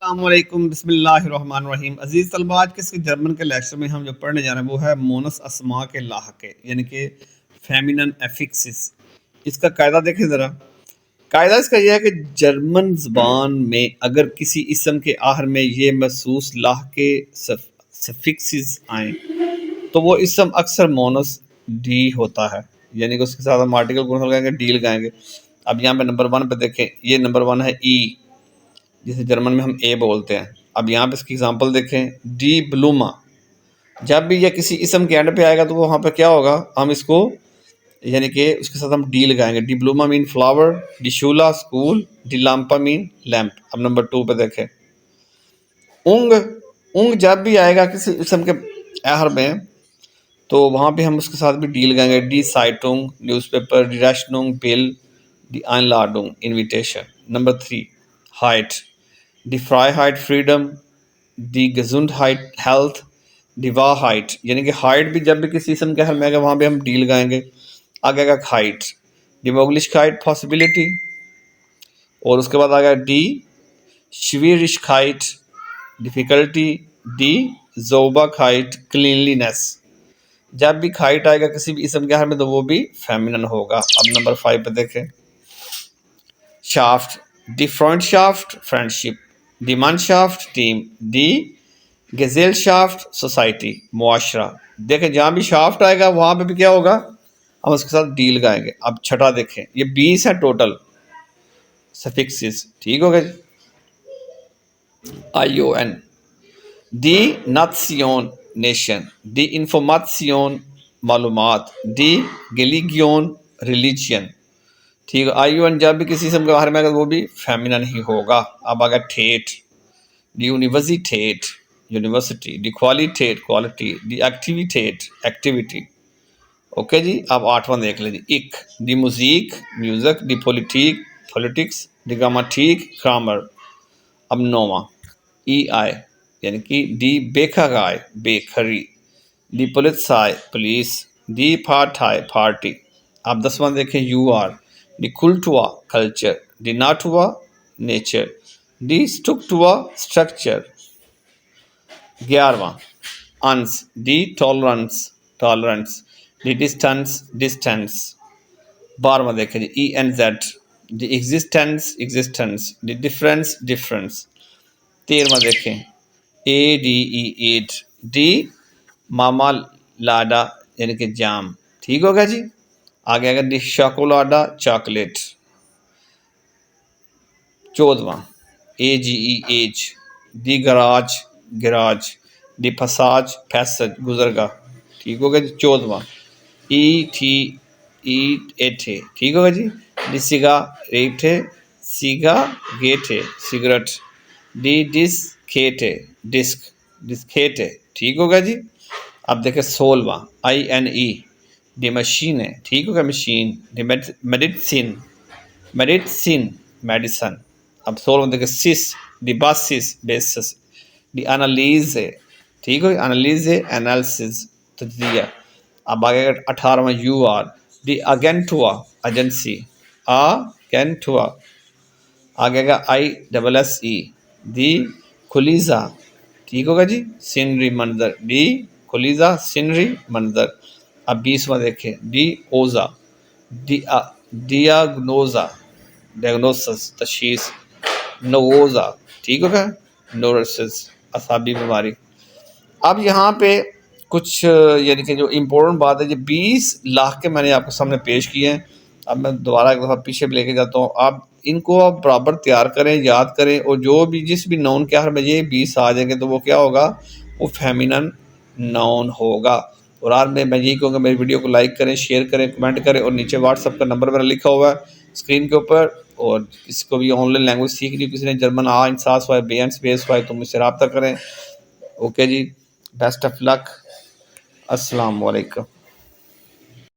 السلام علیکم، بسم اللہ الرحمن الرحیم۔ عزیز طلباء، آج کے اس جرمن کے لیکچر میں ہم جو پڑھنے جا رہے ہیں وہ ہے مونس اسما کے لاحقے، یعنی کہ فیمینن ایفکسس۔ اس کا قاعدہ دیکھیں ذرا۔ قاعدہ اس کا یہ ہے کہ جرمن زبان میں اگر کسی اسم کے آخر میں یہ محسوس لاحقے سفکسز آئیں تو وہ اسم اکثر مونس ڈی ہوتا ہے، یعنی کہ اس کے ساتھ ہم آرٹیکل کو لگائیں گے، ڈی لگائیں گے۔ اب یہاں پہ نمبر 1 پہ دیکھیں، یہ نمبر 1 ہے ای، جسے جرمن میں ہم اے بولتے ہیں۔ اب یہاں پہ اس کی اگزامپل دیکھیں، ڈی بلوما۔ جب بھی یہ کسی اسم کے اینڈ پہ آئے گا تو وہاں پہ کیا ہوگا، ہم اس کو یعنی کہ اس کے ساتھ ہم ڈی لگائیں گے۔ ڈی بلوما مین فلاور، ڈی شولا اسکول، ڈی لامپا مین لیمپ۔ اب نمبر 2 پہ دیکھیں، اونگ۔ اونگ جب بھی آئے گا کسی اسم کے آخر میں تو وہاں پہ ہم اس کے ساتھ بھی ڈی لگائیں گے۔ ڈی سائٹونگ نیوز پیپر، ڈی ریشنونگ بل، ڈی آئنلادونگ انویٹیشن۔ نمبر 3 ہائٹ، دی فرائی فریڈم، دی گزنڈ ہیلتھ، دی واہائٹ، یعنی کہ ہائٹ بھی جب بھی کسی اسم کے حل میں آگے وہاں پہ ہم ڈی لگائیں گے۔ آگے گا ہائٹ، دی موگلشکائٹ پاسبلٹی، اور اس کے بعد آگے ڈی شویرشکائٹ ڈیفیکلٹی، ڈی زوباکائٹ کلینلینس۔ جب بھی کھائٹ آئے گا کسی بھی اسم کے حل میں تو وہ بھی فیمینن ہوگا۔ اب نمبر 5 پہ دیکھیں، شافٹ، دی فرنٹ شافٹ فرینڈشپ، دی من شافٹ ٹیم، دی گزیل شافٹ سوسائٹی معاشرہ۔ دیکھیں جہاں بھی شافٹ آئے گا وہاں پہ بھی کیا ہوگا، ہم اس کے ساتھ ڈی لگائیں گے۔ اب چھٹا دیکھیں، یہ 20 ہے ٹوٹل سفکسز، ٹھیک ہوگا جی۔ آئی او این، دی ناتسیون نیشن، دی انفارماسیون معلومات، دی گلیگیون ریلیجین، ٹھیک ہے۔ آئی او این جب بھی کسی اسم کے باہر میں آگا وہ بھی فیمینن ہی ہوگا۔ اب آگا ٹھیٹ، دی یونیورسٹیٹ یونیورسٹی، دی کوالیٹیٹ کوالٹی، دی ایکٹیویٹیٹ ایکٹیویٹی۔ اوکے جی۔ اب 8واں دیکھ لیں جی، ایک، دی موزیک میوزک، دی پولیٹیک پولیٹکس، دی گرامٹیک گرامر۔ اب 9واں ای آئی، یعنی کہ دی بیکھاگائے بیکری، دی پولیسائی پولیس، دی پارٹائی پارٹی۔ اب 10واں دیکھیں، یو آر، دی کلٹوا کلچر، دی ناٹوا نیچر، دی اسٹرکٹوا اسٹرکچر۔ 11واں انس، the tolerance, the distance distance. 12واں دیکھیں جی، ای N Z, the existence, the difference. 13واں دیکھیں، اے ڈی ای ایٹ، دی ماما لاڈا، یعنی کہ جام، ٹھیک ہوگا جی۔ آگے اگر دی شاکولاڈا چاکلیٹ۔ 14واں اے جی ای ایج، دی گراج، دی پیسج گزرگاہ، ٹھیک ہوگا جی۔ 14واں ای ٹھی ایٹھے، ٹھیک ہوگا جی۔ دی سگا ریٹھے، سیگا گیٹھے سگریٹ، دی ڈسکھیٹے، ٹھیک ہوگا جی۔ اب دیکھیں 16واں آئی این ای، دی مشین ہے، ٹھیک ہوگا مشین، دی میڈیسن۔ اب 16واں دیکھیں سس، دی بیسس، دی انالیز، ٹھیک ہو، انالیسز تجزیہ۔ اب آگے 18واں یو آر، دی ایجنٹوا ایجنسی، ایجنٹوا۔ آگے گا آئی ڈبل ایس ای، دی کھلیزا، ٹھیک ہوگا جی، سینری منظر، دی کھلیزا سینری منظر۔ اب 20واں دیکھیں، دی اوزا، ڈیاگنوسس تشخیص، نووزا، ٹھیک ہوگا، نورسس اعصابی بیماری۔ اب یہاں پہ کچھ یعنی کہ جو امپورٹنٹ بات ہے، یہ 20 لاحقے میں نے آپ کے سامنے پیش کیے ہیں۔ اب میں دوبارہ ایک دفعہ پیچھے لے کے جاتا ہوں، آپ ان کو آپ برابر تیار کریں، یاد کریں، اور جو بھی جس بھی نون کے آخر میں یہ 20 آ جائیں گے تو وہ کیا ہوگا، وہ فیمینن نون ہوگا۔ اور آج میں یہی کہوں گا، میری ویڈیو کو لائک کریں، شیئر کریں، کمنٹ کریں، اور نیچے واٹس ایپ کا نمبر میرا لکھا ہوا ہے اسکرین کے اوپر۔ اور کسی کو بھی آن لائن لینگویج سیکھنی، کسی نے جرمن انساس ہوئے بیانس بیس ہوئے تو مجھ سے رابطہ کریں۔ اوکے جی، بیسٹ آف لک، السلام علیکم۔